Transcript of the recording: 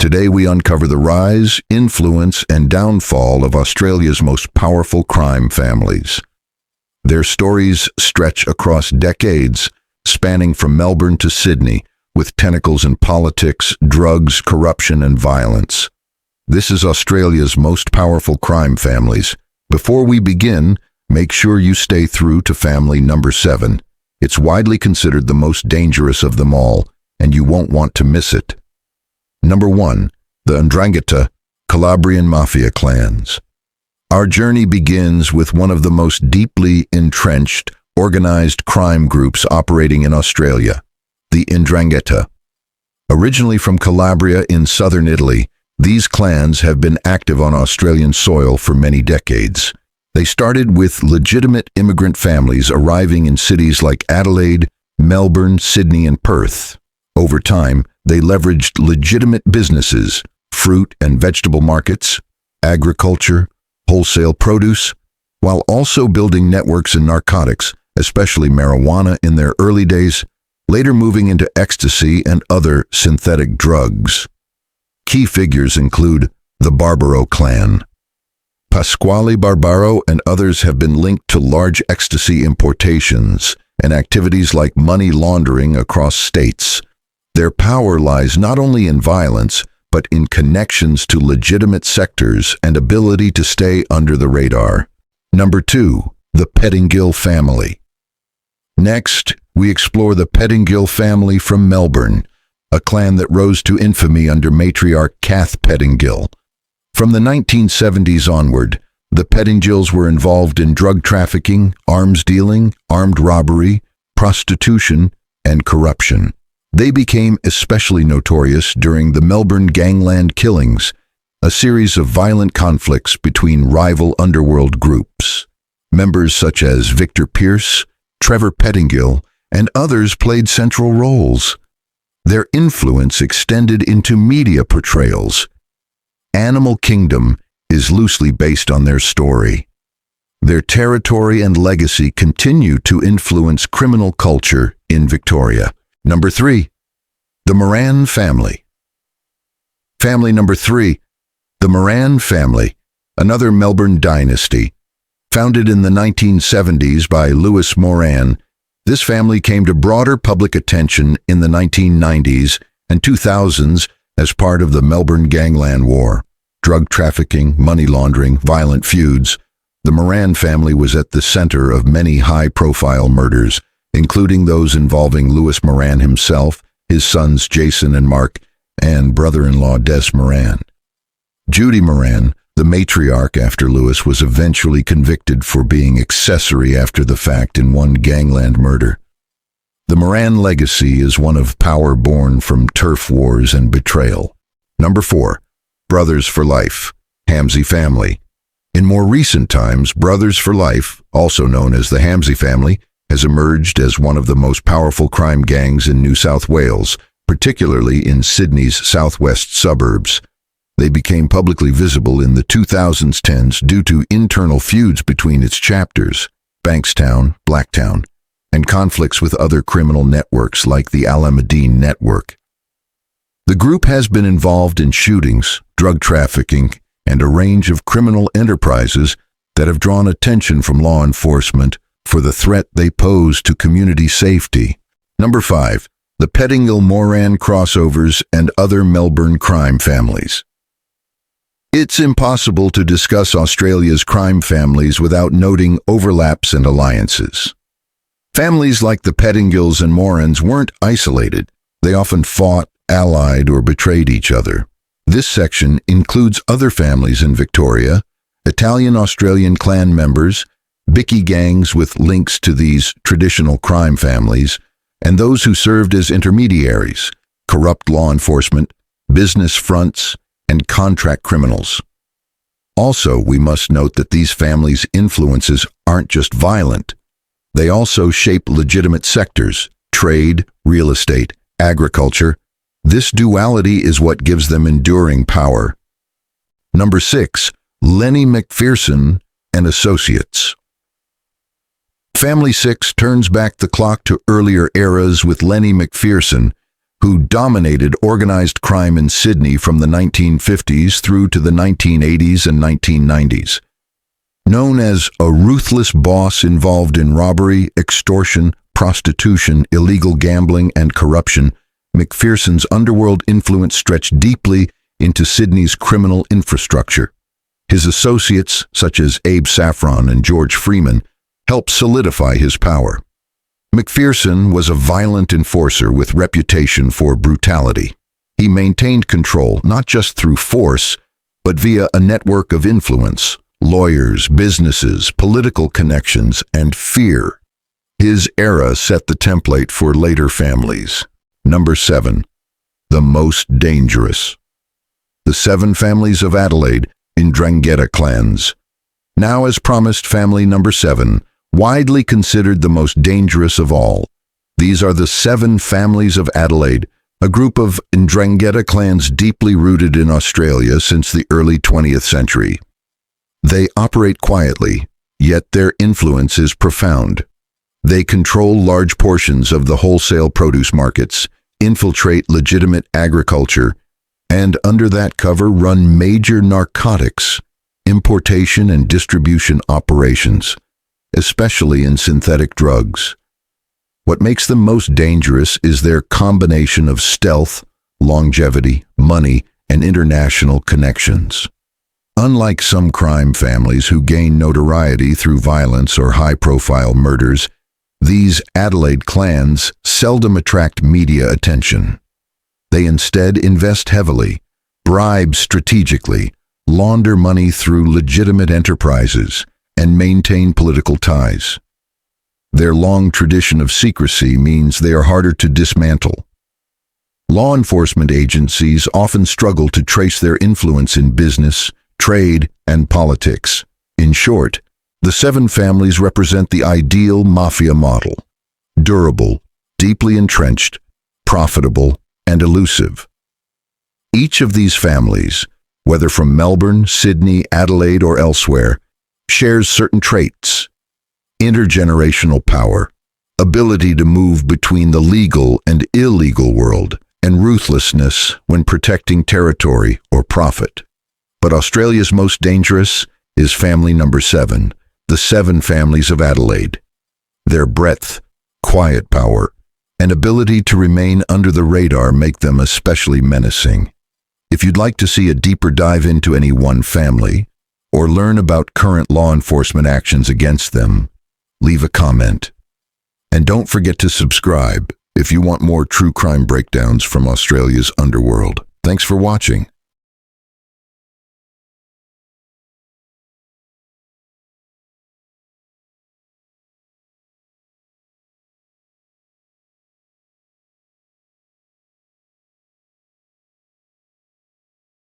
Today we uncover the rise, influence, and downfall of Australia's most powerful crime families. Their stories stretch across decades, spanning from Melbourne to Sydney, with tentacles in politics, drugs, corruption, and violence. This is Australia's most powerful crime families. Before we begin, make sure you stay through to family number 7. It's widely considered the most dangerous of them all, and you won't want to miss it. Number 1. The 'Ndrangheta, Calabrian Mafia clans. Our journey begins with one of the most deeply entrenched, organized crime groups operating in Australia, the 'Ndrangheta. Originally from Calabria in southern Italy, these clans have been active on Australian soil for many decades. They started with legitimate immigrant families arriving in cities like Adelaide, Melbourne, Sydney, and Perth. Over time, they leveraged legitimate businesses, fruit and vegetable markets, agriculture, wholesale produce, while also building networks in narcotics, especially marijuana in their early days, later moving into ecstasy and other synthetic drugs. Key figures include the Barbaro clan. Pasquale Barbaro and others have been linked to large ecstasy importations and activities like money laundering across states. Their power lies not only in violence, but in connections to legitimate sectors and ability to stay under the radar. Number 2. The Pettingill family. Next, we explore the Pettingill family from Melbourne, a clan that rose to infamy under matriarch Kath Pettingill. From the 1970s onward, the Pettingills were involved in drug trafficking, arms dealing, armed robbery, prostitution, and corruption. They became especially notorious during the Melbourne Gangland Killings, a series of violent conflicts between rival underworld groups. Members such as Victor Pearce, Trevor Pettingill, and others played central roles. Their influence extended into media portrayals. Animal Kingdom is loosely based on their story. Their territory and legacy continue to influence criminal culture in Victoria. Number 3. The Moran family. Family number 3. The Moran family, another Melbourne dynasty. Founded in the 1970s by Lewis Moran, this family came to broader public attention in the 1990s and 2000s as part of the Melbourne Gangland War. Drug trafficking, money laundering, violent feuds. The Moran family was at the center of many high-profile murders, including those involving Lewis Moran himself, his sons Jason and Mark, and brother-in-law Des Moran. Judy Moran, the matriarch after Lewis, was eventually convicted for being accessory after the fact in one gangland murder. The Moran legacy is one of power born from turf wars and betrayal. Number 4. Brothers for Life, Hamzy family. In more recent times, Brothers for Life, also known as the Hamzy family, has emerged as one of the most powerful crime gangs in New South Wales, particularly in Sydney's southwest suburbs. They became publicly visible in the 2010s due to internal feuds between its chapters, Bankstown, Blacktown, and conflicts with other criminal networks like the Alameddine network. The group has been involved in shootings, drug trafficking, and a range of criminal enterprises that have drawn attention from law enforcement for the threat they pose to community safety. Number 5. The Pettingill-Moran crossovers and other Melbourne crime families. It's impossible to discuss Australia's crime families without noting overlaps and alliances. Families like the Pettingills and Morans weren't isolated. They often fought, allied, or betrayed each other. This section includes other families in Victoria, Italian-Australian clan members, Bicky gangs with links to these traditional crime families, and those who served as intermediaries, corrupt law enforcement, business fronts, and contract criminals. Also, we must note that these families' influences aren't just violent. They also shape legitimate sectors, trade, real estate, agriculture. This duality is what gives them enduring power. Number 6. Lenny McPherson and Associates. Family 6 turns back the clock to earlier eras with Lenny McPherson, who dominated organized crime in Sydney from the 1950s through to the 1980s and 1990s. Known as a ruthless boss involved in robbery, extortion, prostitution, illegal gambling, and corruption, McPherson's underworld influence stretched deeply into Sydney's criminal infrastructure. His associates, such as Abe Saffron and George Freeman, helped solidify his power. McPherson was a violent enforcer with reputation for brutality. He maintained control not just through force, but via a network of influence, lawyers, businesses, political connections, and fear. His era set the template for later families. Number 7. The most dangerous. The 7 families of Adelaide Ndrangheta clans. Now as promised, family number 7, widely considered the most dangerous of all. These are the 7 families of Adelaide, a group of Ndrangheta clans deeply rooted in Australia since the early 20th century. They operate quietly, yet their influence is profound. They control large portions of the wholesale produce markets, infiltrate legitimate agriculture, and under that cover run major narcotics, importation and distribution operations, especially in synthetic drugs. What makes them most dangerous is their combination of stealth, longevity, money, and international connections. Unlike some crime families who gain notoriety through violence or high-profile murders, these Adelaide clans seldom attract media attention. They instead invest heavily, bribe strategically, launder money through legitimate enterprises, and maintain political ties. Their long tradition of secrecy means they are harder to dismantle. Law enforcement agencies often struggle to trace their influence in business, trade, and politics. In short, the 7 families represent the ideal mafia model: durable, deeply entrenched, profitable, and elusive. Each of these families, whether from Melbourne, Sydney, Adelaide, or elsewhere, shares certain traits: intergenerational power, ability to move between the legal and illegal world, and ruthlessness when protecting territory or profit. But Australia's most dangerous is family number 7, the 7 families of Adelaide. Their breadth, quiet power, and ability to remain under the radar make them especially menacing. If you'd like to see a deeper dive into any one family, or learn about current law enforcement actions against them, leave a comment. And don't forget to subscribe if you want more true crime breakdowns from Australia's underworld. Thanks for watching.